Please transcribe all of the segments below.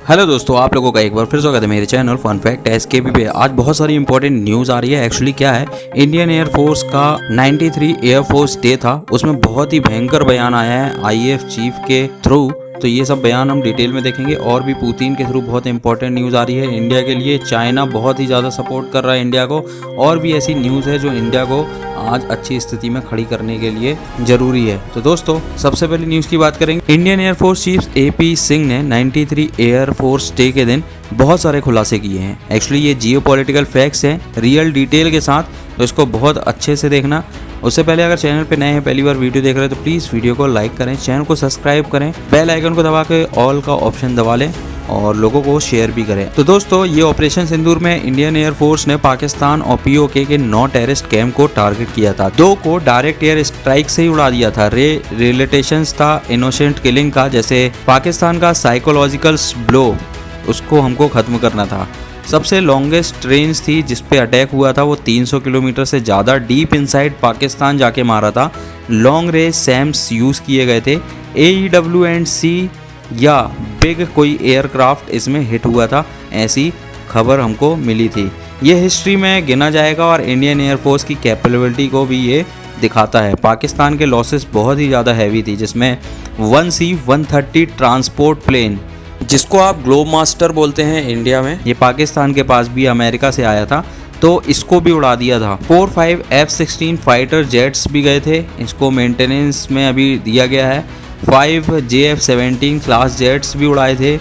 Hello दोस्तों, आप लोगों का एक बार फिर स्वागत है मेरे चैनल फन फैक्ट एसकेबी पे। आज बहुत सारी इंपॉर्टेंट न्यूज़ आ रही है। एक्चुअली क्या है, इंडियन एयरफोर्स का 93 एयरफोर्स डे था, उसमें बहुत ही भयंकर बयान आया है आईएएफ चीफ के थ्रू। तो ये सब बयान हम डिटेल में देखेंगे और भी पुतिन के थ्रू बहुत इंपॉर्टेंट न्यूज़ आ रही है इंडिया के लिए। चाइना बहुत ही ज़्यादा सपोर्ट कर रहा है इंडिया को, और भी ऐसी न्यूज़ है जो इंडिया को आज अच्छी स्थिति में खड़ी करने के लिए जरूरी है। तो दोस्तों, सबसे पहले न्यूज़ की बात करेंगे। Indian air force chief AP Singh ने 93 एयरफोर्स डे के दिन बहुत सारे खुलासे किए हैं। एक्चुअली ये जियोपॉलिटिकल फैक्ट्स हैं रियल डिटेल के साथ, तो इसको बहुत अच्छे से देखना। उससे पहले अगर चैनल पे नए हैं, पहली बार वीडियो देख रहे हैं, तो प्लीज़ वीडियो को लाइक करें, चैनल को सब्सक्राइब करें, बेल आइकन को दबा के ऑल का ऑप्शन दबा लें और लोगों को शेयर भी करें। तो दोस्तों, ये ऑपरेशन सिंदूर में इंडियन एयरफोर्स ने पाकिस्तान और पीओके के 9 टेररिस्ट कैंप को टारगेट किया था। 2 को डायरेक्ट एयर स्ट्राइक से ही उड़ा दिया था। रिलेटेशंस था इनोसेंट किलिंग का, जैसे पाकिस्तान का साइकोलॉजिकल ब्लो, उसको हमको खत्म करना था। सबसे लॉन्गेस्ट रेंज थी जिस पे अटैक हुआ था, वो 300 किलोमीटर से ज़्यादा डीप इनसाइड पाकिस्तान जाके मारा था। लॉन्ग रेंज सैम्स यूज़ किए गए थे। AEW&C या बिग कोई एयरक्राफ्ट इसमें हिट हुआ था, ऐसी खबर हमको मिली थी। ये हिस्ट्री में गिना जाएगा और इंडियन एयरफोर्स की कैपेबिलिटी को भी ये दिखाता है। पाकिस्तान के लॉसेस बहुत ही ज़्यादा हैवी थी, जिसमें 1C-130 ट्रांसपोर्ट प्लेन, जिसको आप ग्लोब मास्टर बोलते हैं इंडिया में, ये पाकिस्तान के पास भी अमेरिका से आया था, तो इसको भी उड़ा दिया था। 4-5 F-16 फाइटर जेट्स भी गए थे, इसको मेंटेनेंस में अभी दिया गया है। 5 JF-17 क्लास जेट्स भी उड़ाए थे।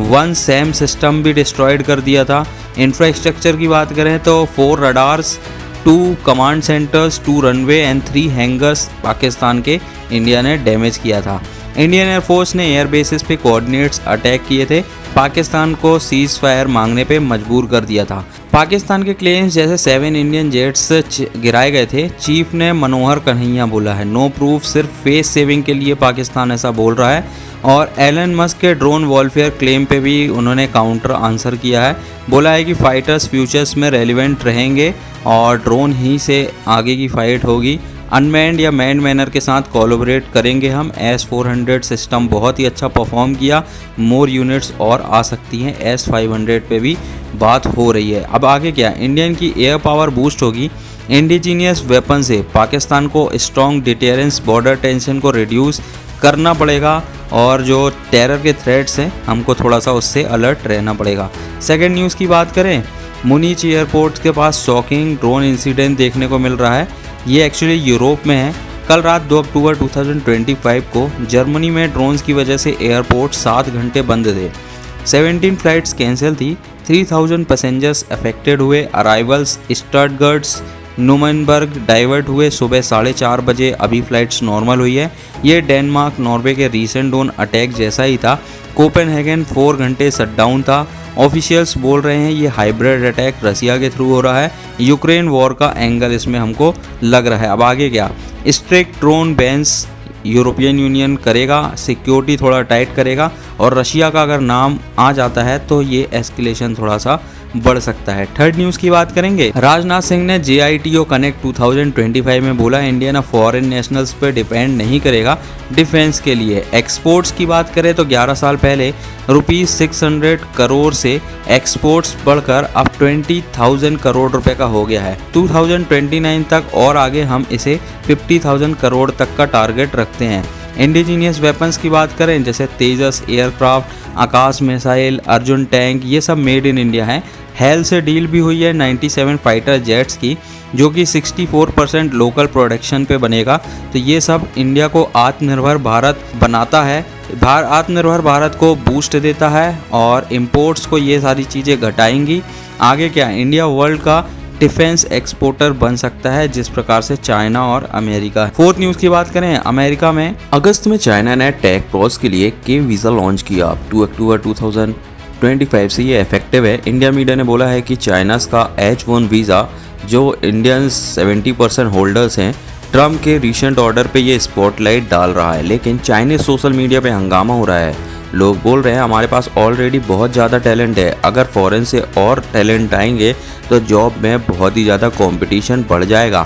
1 सैम सिस्टम भी डिस्ट्रॉयड कर दिया था। इंफ्रास्ट्रक्चर की बात करें तो 4 radars, 2 command centres, 2 runway and 3 hangers Pakistan के इंडिया ने डैमेज किया था। इंडियन एयरफोर्स ने एयर बेसिस पे कोऑर्डिनेट्स अटैक किए थे, पाकिस्तान को सीज फायर मांगने पे मजबूर कर दिया था। पाकिस्तान के क्लेम्स जैसे 7 इंडियन जेट्स गिराए गए थे, चीफ ने मनोहर कन्हैया बोला है। नो प्रूफ, सिर्फ फेस सेविंग के लिए पाकिस्तान ऐसा बोल रहा है। और एलन मस्क के ड्रोन वॉरफेयर क्लेम पे भी उन्होंने काउंटर आंसर किया है। बोला है कि फाइटर्स फ्यूचर्स में रेलिवेंट रहेंगे और ड्रोन ही से आगे की फाइट होगी। अनमैन्ड या मैन्ड मैनर के साथ कोलैबोरेट करेंगे हम। S-400 सिस्टम बहुत ही अच्छा परफॉर्म किया, मोर यूनिट्स और आ सकती हैं। S-500 पे भी बात हो रही है। अब आगे क्या, इंडियन की एयर पावर बूस्ट होगी इंडिजीनियस वेपन से। पाकिस्तान को स्ट्रॉन्ग डिटेरेंस, बॉर्डर टेंशन को रिड्यूस करना पड़ेगा, और जो टेरर के थ्रेट्स हैं हमको थोड़ा सा उससे अलर्ट रहना पड़ेगा। सेकेंड न्यूज़ की बात करें, मुनीच एयरपोर्ट के पास शॉकिंग ड्रोन इंसिडेंट देखने को मिल रहा है। ये एक्चुअली यूरोप में है। कल रात 2 अक्टूबर 2025 को जर्मनी में ड्रोन्स की वजह से एयरपोर्ट 7 घंटे बंद थे। 17 फ्लाइट्स कैंसिल थी। 3000 पैसेंजर्स अफेक्टेड हुए। अराइवल्स स्टटगर्ट्स, न्यूमेनबर्ग डाइवर्ट हुए सुबह 4:30 बजे। अभी फ्लाइट्स नॉर्मल हुई है। ये डेनमार्क, नॉर्वे के रीसेंट ड्रोन अटैक जैसा ही था। कोपेनहेगन 4 घंटे शटडाउन था। ऑफिशियल्स बोल रहे हैं ये हाइब्रिड अटैक रसिया के थ्रू हो रहा है। यूक्रेन वॉर का एंगल इसमें हमको लग रहा है। अब आगे क्या, strict drone bans European union करेगा, सिक्योरिटी थोड़ा टाइट करेगा, और रशिया का अगर नाम आ जाता है तो ये एस्केलेशन थोड़ा सा बढ़ सकता है। थर्ड न्यूज़ की बात करेंगे। राजनाथ सिंह ने JITO कनेक्ट 2025 में बोला इंडिया ना फॉरेन नेशनल्स पे डिपेंड नहीं करेगा डिफेंस के लिए। एक्सपोर्ट्स की बात करें तो 11 साल पहले ₹600 करोड़ से एक्सपोर्ट्स बढ़कर अब 20,000 करोड़ रुपए का हो गया है। 2029 तक और आगे हम इसे 50,000 करोड़ तक का टारगेट रखते हैं। इंडिजीनियस वेपन्स की बात करें जैसे तेजस एयरक्राफ्ट, आकाश मिसाइल, अर्जुन टैंक, ये सब मेड इन इंडिया है। हेल से डील भी हुई है 97 फाइटर जेट्स की, जो कि 64% लोकल प्रोडक्शन पे बनेगा। तो ये सब इंडिया को आत्मनिर्भर भारत बनाता है, आत्मनिर्भर भारत को बूस्ट देता है, और इम्पोर्ट्स को ये सारी चीज़ें घटाएंगी। आगे क्या, इंडिया वर्ल्ड का डिफेंस एक्सपोर्टर बन सकता है, जिस प्रकार से चाइना और अमेरिका। फोर्थ न्यूज़ की बात करें, अमेरिका में अगस्त में चाइना ने टेक प्रोस के लिए के वीज़ा लॉन्च किया। 2 अक्टूबर 2025 से ये इफेक्टिव है। इंडिया मीडिया ने बोला है कि चाइनास का H1 वीज़ा, जो इंडियंस 70% होल्डर्स हैं, ट्रम्प के रिसेंट ऑर्डर पे ये स्पॉटलाइट डाल रहा है। लेकिन चाइनीज सोशल मीडिया पे हंगामा हो रहा है। लोग बोल रहे हैं हमारे पास ऑलरेडी बहुत ज़्यादा टैलेंट है, अगर फॉरेन से और टैलेंट आएंगे तो जॉब में बहुत ही ज़्यादा कंपटीशन बढ़ जाएगा।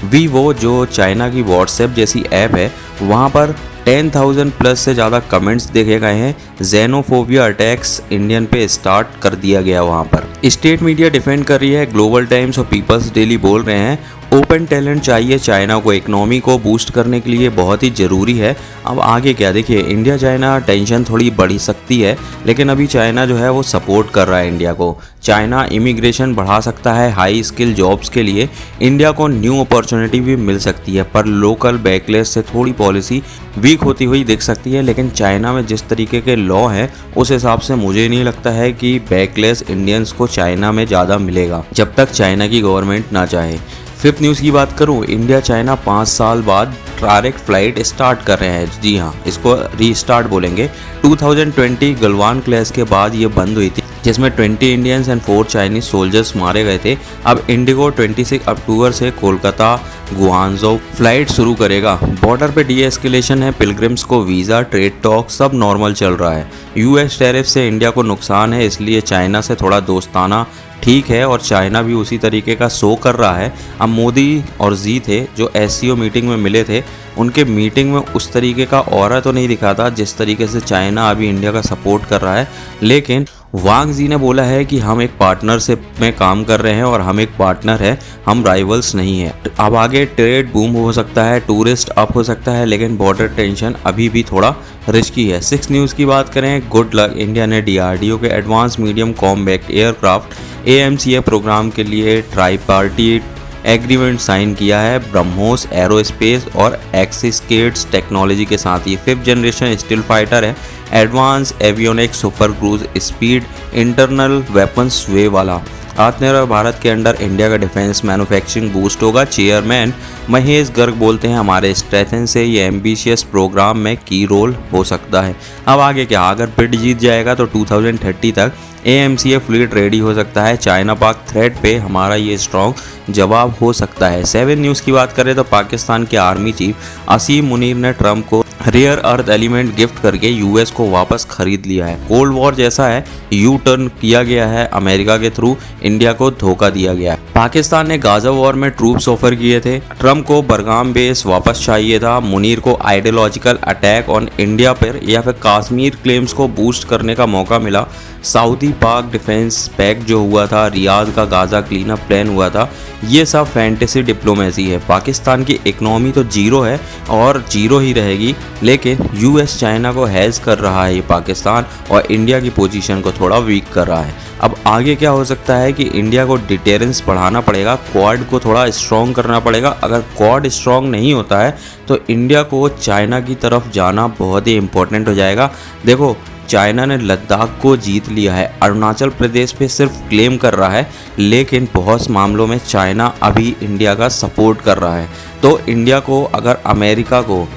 वीवो, जो चाइना की व्हाट्सएप जैसी ऐप है, वहाँ पर 10,000 प्लस से ज़्यादा कमेंट्स देखे गए हैं। जेनोफोबिया अटैक्स इंडियन पे स्टार्ट कर दिया गया वहाँ पर। स्टेट मीडिया डिफेंड कर रही है, ग्लोबल टाइम्स और पीपल्स डेली बोल रहे हैं ओपन टैलेंट चाहिए चाइना को, इकोनॉमी को बूस्ट करने के लिए बहुत ही ज़रूरी है। अब आगे क्या, देखिए इंडिया चाइना टेंशन थोड़ी बढ़ सकती है, लेकिन अभी चाइना जो है वो सपोर्ट कर रहा है इंडिया को। चाइना इमिग्रेशन बढ़ा सकता है हाई स्किल जॉब्स के लिए, इंडिया को न्यू अपॉर्चुनिटी भी मिल सकती है, पर लोकल बैकलेस से थोड़ी पॉलिसी वीक होती हुई दिख सकती है। लेकिन चाइना में जिस तरीके के लॉ हैं उस हिसाब से मुझे नहीं लगता है कि बैकलेस इंडियंस को चाइना में ज़्यादा मिलेगा, जब तक चाइना की गवर्नमेंट ना चाहे। फिफ्थ न्यूज़ की बात करूं, इंडिया चाइना 5 साल बाद डायरेक्ट फ्लाइट स्टार्ट कर रहे हैं। जी हाँ, इसको रीस्टार्ट बोलेंगे। 2020 गलवान क्लैश के बाद ये बंद हुई थी, जिसमें 20 इंडियंस एंड 4 चाइनीज सोल्जर्स मारे गए थे। अब इंडिगो 26 अक्टूबर से कोलकाता गुआंगझो फ्लाइट शुरू करेगा। बॉर्डर पे डी-एस्केलेशन है, पिलग्रिम्स को वीज़ा, ट्रेड टॉक सब नॉर्मल चल रहा है। यूएस टैरिफ से इंडिया को नुकसान है, इसलिए चाइना से थोड़ा दोस्ताना ठीक है, और चाइना भी उसी तरीके का शो कर रहा है। अब मोदी और जी थे जो एससीओ मीटिंग में मिले थे, उनके मीटिंग में उस तरीके का ऑरा तो नहीं दिखा था जिस तरीके से चाइना अभी इंडिया का सपोर्ट कर रहा है। लेकिन वांग जी ने बोला है कि हम एक पार्टनरशिप में काम कर रहे हैं और हम एक पार्टनर है, हम राइवल्स नहीं है। अब आगे ट्रेड बूम हो सकता है, टूरिस्ट अप हो सकता है, लेकिन बॉर्डर टेंशन अभी भी थोड़ा रिस्की है। 6 न्यूज़ की बात करें, गुड लक, इंडिया ने डीआरडीओ के advance medium combat aircraft AMCA program के लिए ट्राईपार्टीट एग्रीमेंट साइन किया है ब्रह्मोस एरोस्पेस और एक्सिसकेट्स टेक्नोलॉजी के साथ। ये 5th जनरेशन स्टील फाइटर है, advance avionics super cruise speed internal weapons bay वाला। आत्मनिर्भर भारत के अंडर इंडिया का डिफेंस मैन्युफैक्चरिंग बूस्ट होगा। चेयरमैन महेश गर्ग बोलते हैं हमारे स्ट्रेथन से ये एम्बिशियस प्रोग्राम में की रोल हो सकता है। अब आगे क्या, अगर बिड जीत जाएगा तो 2030 तक AMCA फ्लीट रेडी हो सकता है। चाइना पाक थ्रेट पे हमारा ये स्ट्रॉन्ग जवाब हो सकता है। 7 न्यूज़ की बात करें तो पाकिस्तान के आर्मी चीफ असीम मुनीर ने ट्रंप को रेयर अर्थ एलिमेंट गिफ्ट करके यूएस को वापस खरीद लिया है। कोल्ड वॉर जैसा है, यू टर्न किया गया है, अमेरिका के थ्रू इंडिया को धोखा दिया गया है। पाकिस्तान ने गाजा वॉर में ट्रूप्स ऑफर किए थे, ट्रंप को बरगाम बेस वापस चाहिए था, मुनीर को आइडियोलॉजिकल अटैक ऑन इंडिया पर या फिर कश्मीर क्लेम्स को बूस्ट करने का मौका मिला। सऊदी पाक डिफेंस पैक्ट जो हुआ था, रियाद का गाजा क्लीन अप प्लान हुआ था, ये सब फैंटेसी डिप्लोमेसी है। पाकिस्तान की इकनॉमी तो जीरो है और जीरो ही रहेगी, लेकिन यूएस चाइना को हैज कर रहा है ये पाकिस्तान, और इंडिया की पोजीशन को थोड़ा वीक कर रहा है। अब आगे क्या हो सकता है कि इंडिया को डिटेरेंस बढ़ाना पड़ेगा, क्वाड को थोड़ा स्ट्रॉन्ग करना पड़ेगा। अगर क्वाड स्ट्रॉन्ग नहीं होता है तो इंडिया को चाइना की तरफ जाना बहुत ही इंपॉर्टेंट हो जाएगा। देखो, चाइना ने लद्दाख को जीत लिया है, अरुणाचल प्रदेश पे सिर्फ क्लेम कर रहा है, लेकिन बहुत मामलों में चाइना अभी इंडिया का सपोर्ट कर रहा है। तो इंडिया को अगर अमेरिका को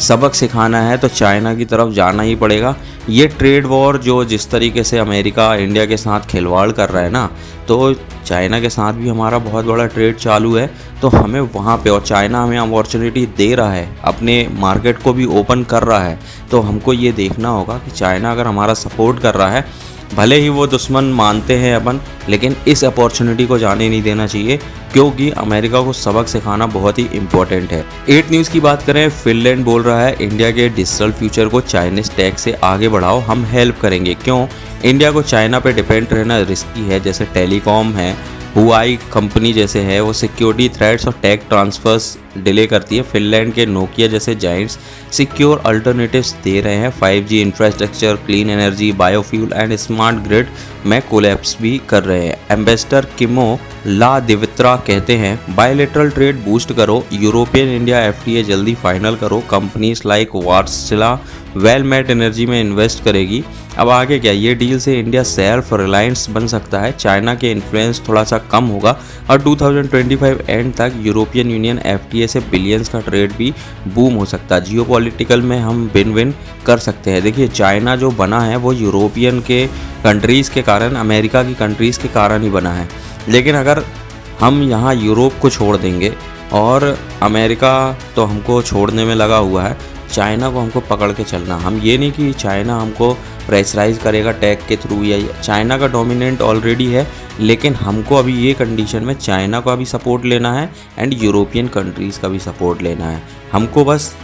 सबक सिखाना है तो चाइना की तरफ जाना ही पड़ेगा। ये ट्रेड वॉर जो जिस तरीके से अमेरिका इंडिया के साथ खिलवाड़ कर रहा है ना, तो चाइना के साथ भी हमारा बहुत बड़ा ट्रेड चालू है, तो हमें वहाँ पे, और चाइना हमें अपॉर्चुनिटी दे रहा है, अपने मार्केट को भी ओपन कर रहा है, तो हमको ये देखना होगा कि चाइना अगर हमारा सपोर्ट कर रहा है, भले ही वो दुश्मन मानते हैं अपन, लेकिन इस अपॉर्चुनिटी को जाने नहीं देना चाहिए, क्योंकि अमेरिका को सबक सिखाना बहुत ही इंपॉर्टेंट है। 8 न्यूज़ की बात करें, फिनलैंड बोल रहा है इंडिया के डिजिटल फ्यूचर को चाइनीज टैक्स से आगे बढ़ाओ, हम हेल्प करेंगे। क्यों? इंडिया को चाइना पे डिपेंड रहना रिस्की है, जैसे टेलीकॉम है, हुआई कंपनी जैसे है, वो सिक्योरिटी थ्रेट्स और टेक ट्रांसफर्स डिले करती है। फिनलैंड के नोकिया जैसे जाइंट्स सिक्योर अल्टरनेटिव्स दे रहे हैं, 5G infrastructure, clean energy, biofuel and smart grid में कोलैप्स भी कर रहे हैं। एम्बेसडर किमो ला दिवित्रा कहते हैं बायलैटरल ट्रेड बूस्ट करो, यूरोपियन इंडिया FTA जल्दी फाइनल करो, कंपनीज लाइक वार्सिला वेलमेट एनर्जी में इन्वेस्ट करेगी। अब आगे क्या, ये डील से इंडिया सेल्फ रिलायंस बन सकता है, चाइना के इन्फ्लुएंस थोड़ा सा कम होगा, और 2025 एंड तक यूरोपियन यूनियन FTA से बिलियंस का ट्रेड भी बूम हो सकता है। जियोपॉलिटिकल में हम विन विन कर सकते हैं। देखिए, चाइना जो बना है वो यूरोपियन के कंट्रीज़ के कारण, अमेरिका की कंट्रीज़ के कारण ही बना है, लेकिन अगर हम यहाँ यूरोप को छोड़ देंगे, और अमेरिका तो हमको छोड़ने में लगा हुआ है, चाइना को हमको पकड़ के चलना। हम ये नहीं कि चाइना हमको प्रेशराइज करेगा टैग के थ्रू, या चाइना का डोमिनेंट ऑलरेडी है, लेकिन हमको अभी ये कंडीशन में चाइना का भी सपोर्ट लेना है एंड यूरोपियन कंट्रीज़ का भी सपोर्ट लेना है। हमको बस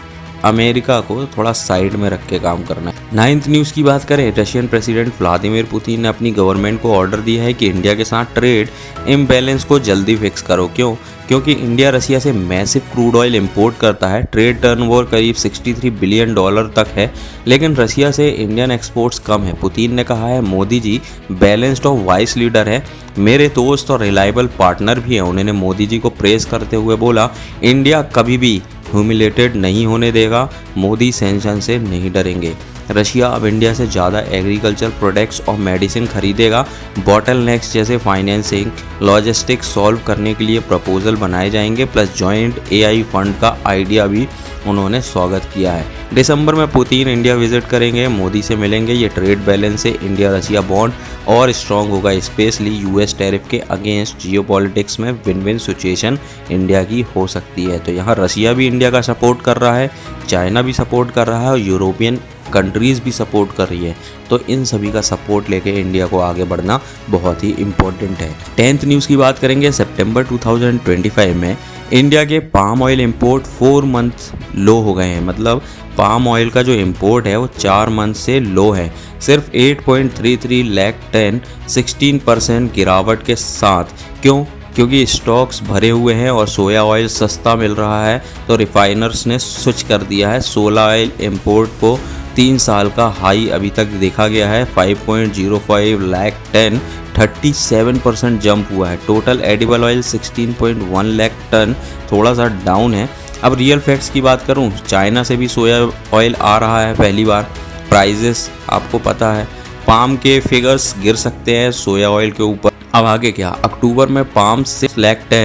अमेरिका को थोड़ा साइड में रख के काम करना है। 9th न्यूज़ की बात करें, रशियन प्रेसिडेंट व्लादिमीर पुतिन ने अपनी गवर्नमेंट को ऑर्डर दिया है कि इंडिया के साथ ट्रेड इम्बैलेंस को जल्दी फिक्स करो। क्यों? क्योंकि इंडिया रसिया से मैसिव क्रूड ऑयल इंपोर्ट करता है। ट्रेड टर्नओवर करीब $63 बिलियन तक है, लेकिन रसिया से इंडियन एक्सपोर्ट्स कम है। पुतिन ने कहा है, मोदी जी बैलेंस्ड और वाइस लीडर है, मेरे दोस्त और रिलायबल पार्टनर भी हैं। उन्होंने मोदी जी को प्रेस करते हुए बोला, इंडिया कभी भी ह्यूमिलेटेड नहीं होने देगा, मोदी सैंक्शन से नहीं डरेंगे। रशिया अब इंडिया से ज़्यादा एग्रीकल्चर प्रोडक्ट्स और मेडिसिन खरीदेगा। बॉटलनेक्स जैसे फाइनेंसिंग लॉजिस्टिक्स सॉल्व करने के लिए प्रपोजल बनाए जाएंगे, प्लस जॉइंट AI फंड का आइडिया भी उन्होंने स्वागत किया है। दिसंबर में पुतिन इंडिया विजिट करेंगे, मोदी से मिलेंगे। ये ट्रेड बैलेंस से इंडिया रशिया बॉन्ड और स्ट्रॉन्ग होगा, स्पेशली US टैरिफ के अगेंस्ट। जियोपॉलिटिक्स में विन विन सिचुएशन इंडिया की हो सकती है। तो यहाँ रशिया भी इंडिया का सपोर्ट कर रहा है, चाइना भी सपोर्ट कर रहा है और यूरोपियन कंट्रीज़ भी सपोर्ट कर रही है। तो इन सभी का सपोर्ट लेके इंडिया को आगे बढ़ना बहुत ही इम्पोर्टेंट है। 10th न्यूज़ की बात करेंगे, सितंबर 2025 में इंडिया के पाम ऑयल इंपोर्ट 4 मंथ लो हो गए हैं। मतलब पाम ऑयल का जो इंपोर्ट है वो 4 मंथ से लो है, सिर्फ 8.33 लाख टन, 16% गिरावट के साथ। क्यों? क्योंकि स्टॉक्स भरे हुए हैं और सोया ऑयल सस्ता मिल रहा है, तो रिफाइनर्स ने स्विच कर दिया है। सोया ऑयल इंपोर्ट को 3 साल का हाई अभी तक देखा गया है, 5.05 लाख टन, 37% जंप हुआ है। Total edible oil 16.1 lakh ton, थोड़ा सा डाउन है। अब रियल फैक्ट्स की बात करूं, चाइना से भी सोया ऑयल आ रहा है पहली बार। प्राइजेस आपको पता है, पाम के फिगर्स गिर सकते हैं सोया ऑयल के ऊपर। अब आगे क्या? अक्टूबर में palm 6 lakh ton,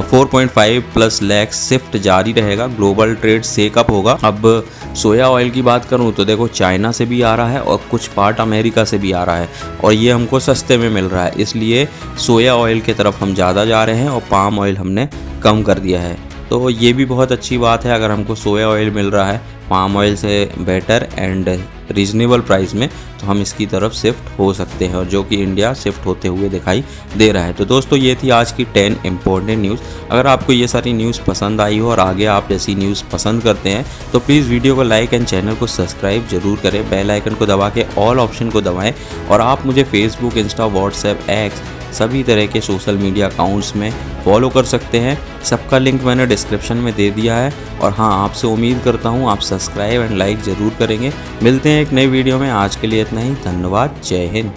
4.5 plus lakh shift जारी रहेगा, ग्लोबल ट्रेड सेकअप होगा। अब सोया ऑयल की बात करूं तो देखो, चाइना से भी आ रहा है और कुछ पार्ट अमेरिका से भी आ रहा है, और ये हमको सस्ते में मिल रहा है, इसलिए सोया ऑयल की तरफ हम ज़्यादा जा रहे हैं और पाम ऑयल हमने कम कर दिया है। तो ये भी बहुत अच्छी बात है, अगर हमको सोया ऑयल मिल रहा है पाम ऑयल से बेटर एंड रीजनेबल प्राइस में, तो हम इसकी तरफ शिफ्ट हो सकते हैं, और जो कि इंडिया शिफ्ट होते हुए दिखाई दे रहा है। तो दोस्तों, ये थी आज की 10 इंपॉर्टेंट न्यूज़। अगर आपको ये सारी न्यूज़ पसंद आई हो और आगे आप ऐसी न्यूज़ पसंद करते हैं तो प्लीज़ वीडियो को लाइक एंड चैनल को सब्सक्राइब जरूर करें। बेल आइकन को दबा के ऑल ऑप्शन को दबाएं, और आप मुझे फेसबुक, इंस्टा, व्हाट्सएप, एक्स सभी तरह के सोशल मीडिया अकाउंट्स में फॉलो कर सकते हैं। सबका लिंक मैंने डिस्क्रिप्शन में दे दिया है। और हाँ, आपसे उम्मीद करता हूँ आप सब्सक्राइब एंड लाइक ज़रूर करेंगे। मिलते हैं एक नई वीडियो में, आज के लिए इतना ही। धन्यवाद, जय हिंद।